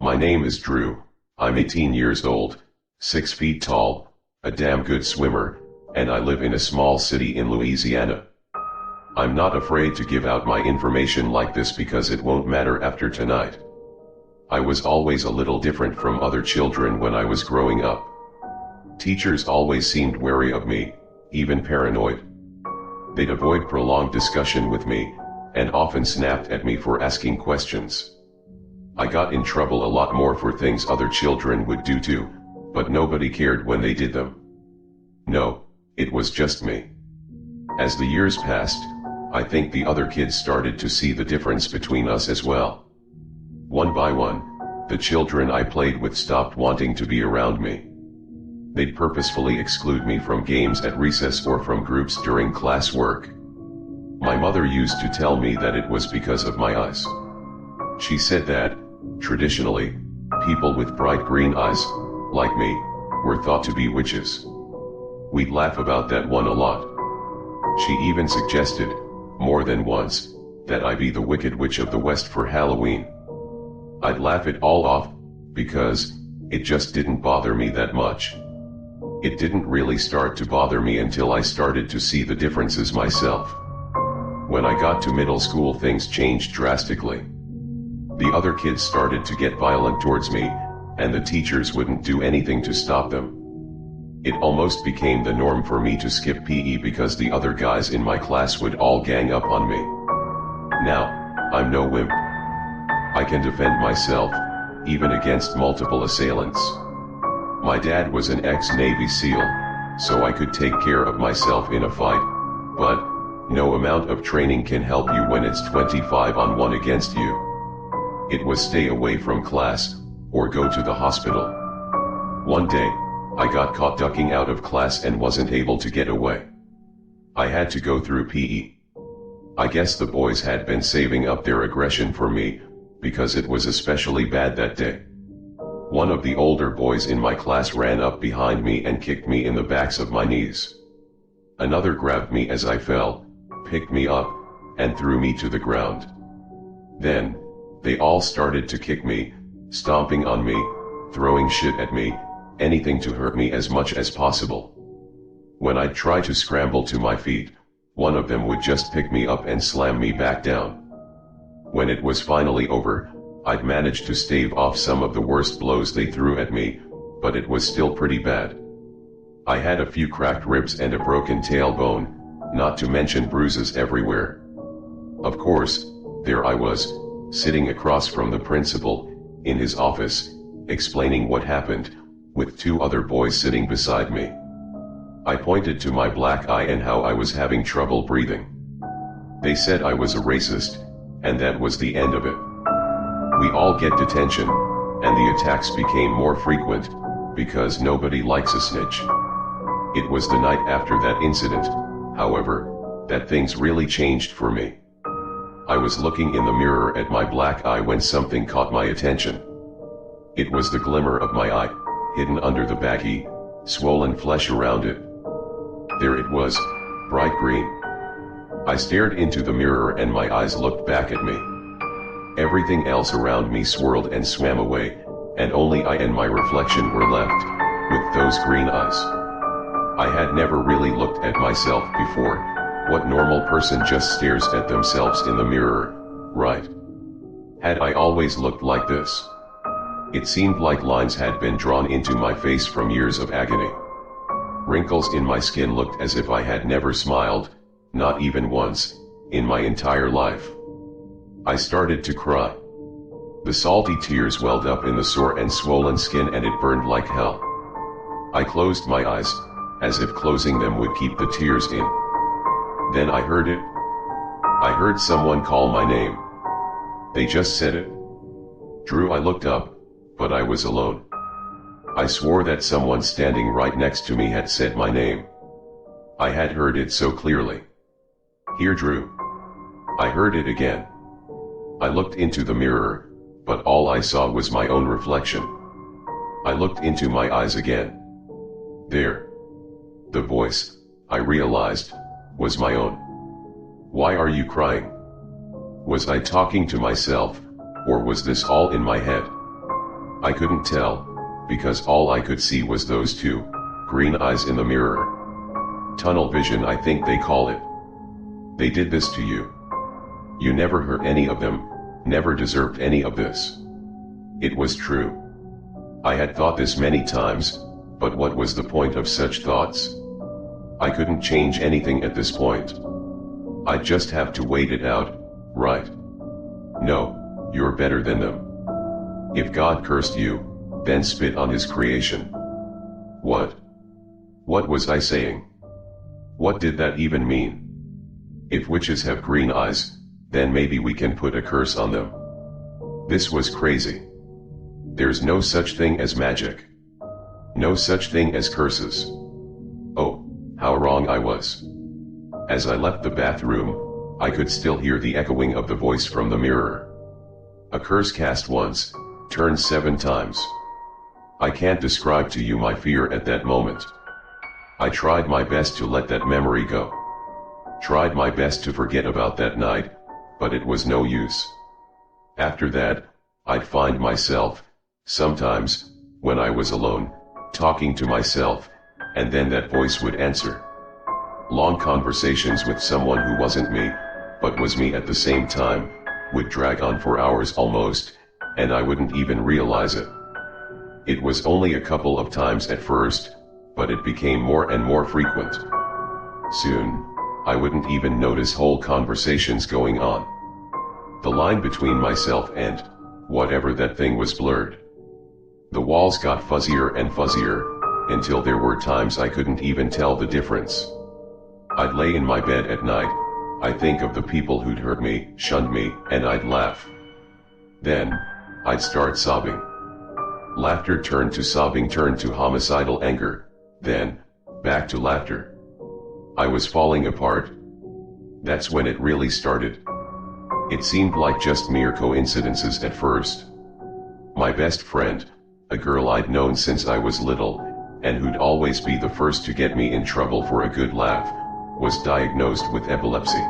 My name is Drew, I'm 18 years old, 6 feet tall, a damn good swimmer, and I live in a small city in Louisiana. I'm not afraid to give out my information like this because it won't matter after tonight. I was always a little different from other children when I was growing up. Teachers always seemed wary of me, even paranoid. They'd avoid prolonged discussion with me, and often snapped at me for asking questions. I got in trouble a lot more for things other children would do too, but nobody cared when they did them. No, it was just me. As the years passed, I think the other kids started to see the difference between us as well. One by one, the children I played with stopped wanting to be around me. They'd purposefully exclude me from games at recess or from groups during class work. My mother used to tell me that it was because of my eyes. She said that, traditionally, people with bright green eyes, like me, were thought to be witches. We'd laugh about that one a lot. She even suggested, more than once, that I be the Wicked Witch of the West for Halloween. I'd laugh it all off, because it just didn't bother me that much. It didn't really start to bother me until I started to see the differences myself. When I got to middle school, things changed drastically. The other kids started to get violent towards me, and the teachers wouldn't do anything to stop them. It almost became the norm for me to skip PE because the other guys in my class would all gang up on me. Now, I'm no wimp. I can defend myself, even against multiple assailants. My dad was an ex-Navy SEAL, so I could take care of myself in a fight, but no amount of training can help you when it's 25 on 1 against you. It was stay away from class, or go to the hospital. One day, I got caught ducking out of class and wasn't able to get away. I had to go through PE. I guess the boys had been saving up their aggression for me, because it was especially bad that day. One of the older boys in my class ran up behind me and kicked me in the backs of my knees. Another grabbed me as I fell, picked me up, and threw me to the ground. Then, they all started to kick me, stomping on me, throwing shit at me, anything to hurt me as much as possible. When I'd try to scramble to my feet, one of them would just pick me up and slam me back down. When it was finally over, I'd managed to stave off some of the worst blows they threw at me, but it was still pretty bad. I had a few cracked ribs and a broken tailbone, not to mention bruises everywhere. Of course, there I was, sitting across from the principal, in his office, explaining what happened, with 2 other boys sitting beside me. I pointed to my black eye and how I was having trouble breathing. They said I was a racist, and that was the end of it. We all get detention, and the attacks became more frequent, because nobody likes a snitch. It was the night after that incident, however, that things really changed for me. I was looking in the mirror at my black eye when something caught my attention. It was the glimmer of my eye, hidden under the baggy, swollen flesh around it. There it was, bright green. I stared into the mirror and my eyes looked back at me. Everything else around me swirled and swam away, and only I and my reflection were left, with those green eyes. I had never really looked at myself before. What normal person just stares at themselves in the mirror, right? Had I always looked like this? It seemed like lines had been drawn into my face from years of agony. Wrinkles in my skin looked as if I had never smiled, not even once, in my entire life. I started to cry. The salty tears welled up in the sore and swollen skin and it burned like hell. I closed my eyes, as if closing them would keep the tears in. Then I heard it. I heard someone call my name. They just said it. Drew, I looked up, but I was alone. I swore that someone standing right next to me had said my name. I had heard it so clearly. Here, Drew. I heard it again. I looked into the mirror, but all I saw was my own reflection. I looked into my eyes again. There. The voice, I realized, was my own. Why are you crying? Was I talking to myself, or was this all in my head? I couldn't tell, because all I could see was those two green eyes in the mirror. Tunnel vision, I think they call it. They did this to you. You never hurt any of them, never deserved any of this. It was true. I had thought this many times, but what was the point of such thoughts? I couldn't change anything at this point. I'd just have to wait it out, right? No, you're better than them. If God cursed you, then spit on his creation. What? What was I saying? What did that even mean? If witches have green eyes, then maybe we can put a curse on them. This was crazy. There's no such thing as magic. No such thing as curses. Oh, how wrong I was. As I left the bathroom, I could still hear the echoing of the voice from the mirror. A curse cast once, turned 7 times. I can't describe to you my fear at that moment. I tried my best to let that memory go. Tried my best to forget about that night, but it was no use. After that, I'd find myself, sometimes, when I was alone, talking to myself, and then that voice would answer. Long conversations with someone who wasn't me, but was me at the same time, would drag on for hours almost, and I wouldn't even realize it. It was only a couple of times at first, but it became more and more frequent. Soon, I wouldn't even notice whole conversations going on. The line between myself and whatever that thing was blurred. The walls got fuzzier and fuzzier, until there were times I couldn't even tell the difference. I'd lay in my bed at night, I'd think of the people who'd hurt me, shunned me, and I'd laugh. Then, I'd start sobbing. Laughter turned to sobbing, turned to homicidal anger, then, back to laughter. I was falling apart. That's when it really started. It seemed like just mere coincidences at first. My best friend, a girl I'd known since I was little, and who'd always be the first to get me in trouble for a good laugh, was diagnosed with epilepsy.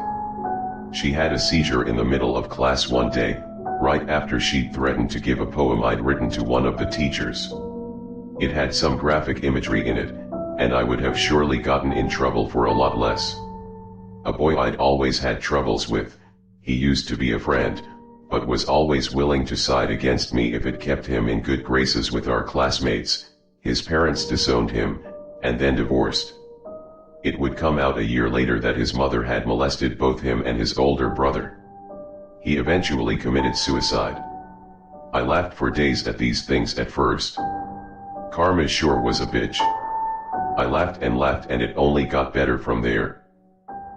She had a seizure in the middle of class one day, right after she'd threatened to give a poem I'd written to one of the teachers. It had some graphic imagery in it, and I would have surely gotten in trouble for a lot less. A boy I'd always had troubles with, he used to be a friend, but was always willing to side against me if it kept him in good graces with our classmates. His parents disowned him, and then divorced. It would come out a year later that his mother had molested both him and his older brother. He eventually committed suicide. I laughed for days at these things at first. Karma sure was a bitch. I laughed and it only got better from there.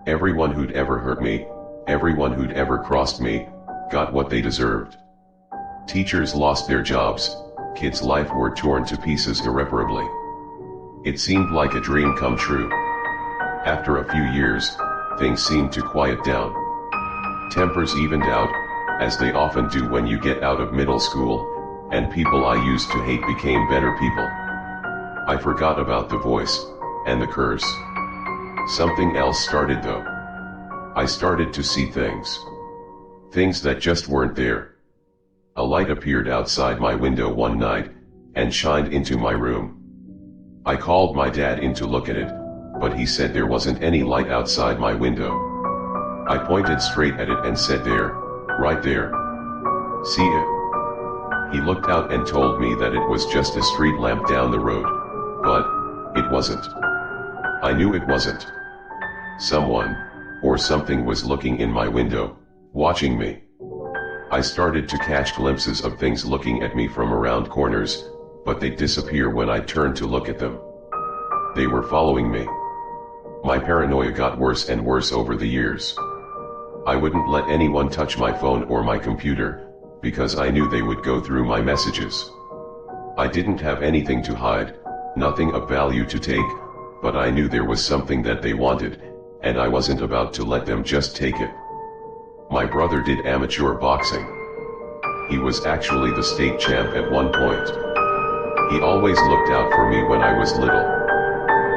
Everyone who'd ever hurt me, everyone who'd ever crossed me, got what they deserved. Teachers lost their jobs, kids' life were torn to pieces irreparably. It seemed like a dream come true. After a few years, things seemed to quiet down. Tempers evened out, as they often do when you get out of middle school, and people I used to hate became better people. I forgot about the voice, and the curse. Something else started though. I started to see things. Things that just weren't there. A light appeared outside my window one night, and shined into my room. I called my dad in to look at it, but he said there wasn't any light outside my window. I pointed straight at it and said there, right there. See it? He looked out and told me that it was just a street lamp down the road, but it wasn't. I knew it wasn't. Someone, or something was looking in my window, watching me. I started to catch glimpses of things looking at me from around corners, but they'd disappear when I turned to look at them. They were following me. My paranoia got worse and worse over the years. I wouldn't let anyone touch my phone or my computer, because I knew they would go through my messages. I didn't have anything to hide, nothing of value to take, but I knew there was something that they wanted, and I wasn't about to let them just take it. My brother did amateur boxing. He was actually the state champ at one point. He always looked out for me when I was little.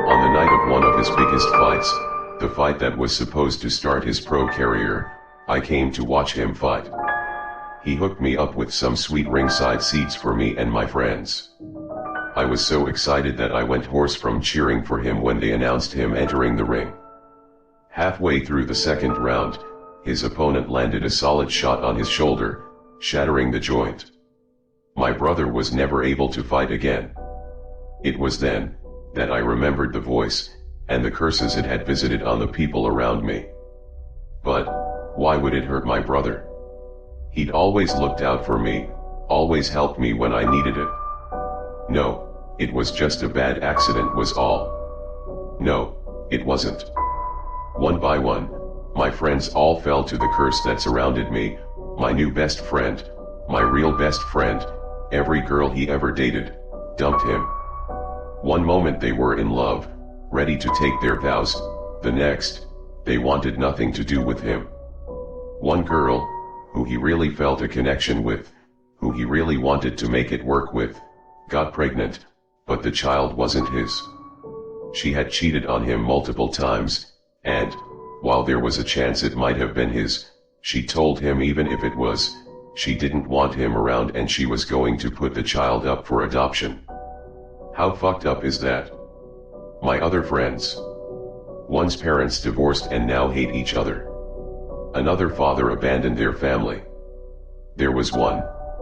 On the night of one of his biggest fights, the fight that was supposed to start his pro career, I came to watch him fight. He hooked me up with some sweet ringside seats for me and my friends. I was so excited that I went hoarse from cheering for him when they announced him entering the ring. Halfway through the second round, his opponent landed a solid shot on his shoulder, shattering the joint. My brother was never able to fight again. It was then that I remembered the voice and the curses it had visited on the people around me. But why would it hurt my brother? He'd always looked out for me, always helped me when I needed it. No, it was just a bad accident was all. No, it wasn't. One by one, my friends all fell to the curse that surrounded me, my new best friend, my real best friend, every girl he ever dated, dumped him. One moment they were in love, ready to take their vows, the next, they wanted nothing to do with him. One girl, who he really felt a connection with, who he really wanted to make it work with, got pregnant, but the child wasn't his. She had cheated on him multiple times, and, while there was a chance it might have been his, she told him even if it was, she didn't want him around and she was going to put the child up for adoption. How fucked up is that? My other friends. One's parents divorced and now hate each other. Another father abandoned their family. There was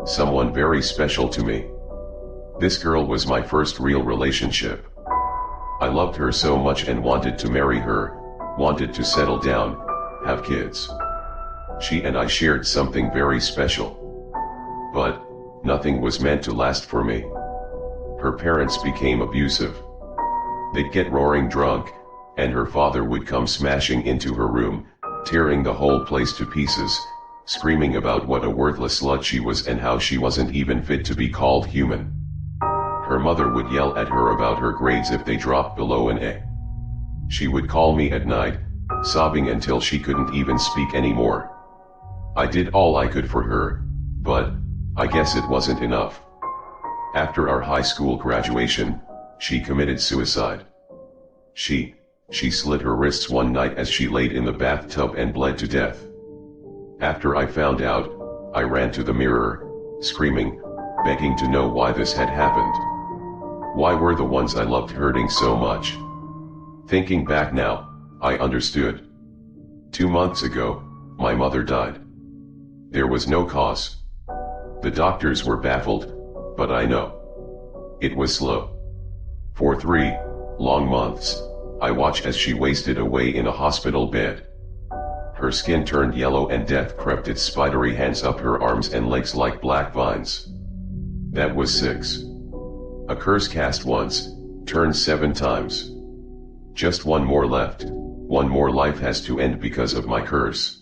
someone very special to me. This girl was my first real relationship. I loved her so much and wanted to marry her, wanted to settle down, have kids. She and I shared something very special. But nothing was meant to last for me. Her parents became abusive. They'd get roaring drunk, and her father would come smashing into her room, tearing the whole place to pieces, screaming about what a worthless slut she was and how she wasn't even fit to be called human. Her mother would yell at her about her grades if they dropped below an A. She would call me at night, sobbing until she couldn't even speak anymore. I did all I could for her, but I guess it wasn't enough. After our high school graduation, she committed suicide. She slit her wrists one night as she laid in the bathtub and bled to death. After I found out, I ran to the mirror, screaming, begging to know why this had happened. Why were the ones I loved hurting so much? Thinking back now, I understood. 2 months ago, my mother died. There was no cause. The doctors were baffled, but I know. It was slow. For 3 long months, I watched as she wasted away in a hospital bed. Her skin turned yellow and death crept its spidery hands up her arms and legs like black vines. That was 6. A curse cast once, turned 7 times. Just one more left, one more life has to end because of my curse.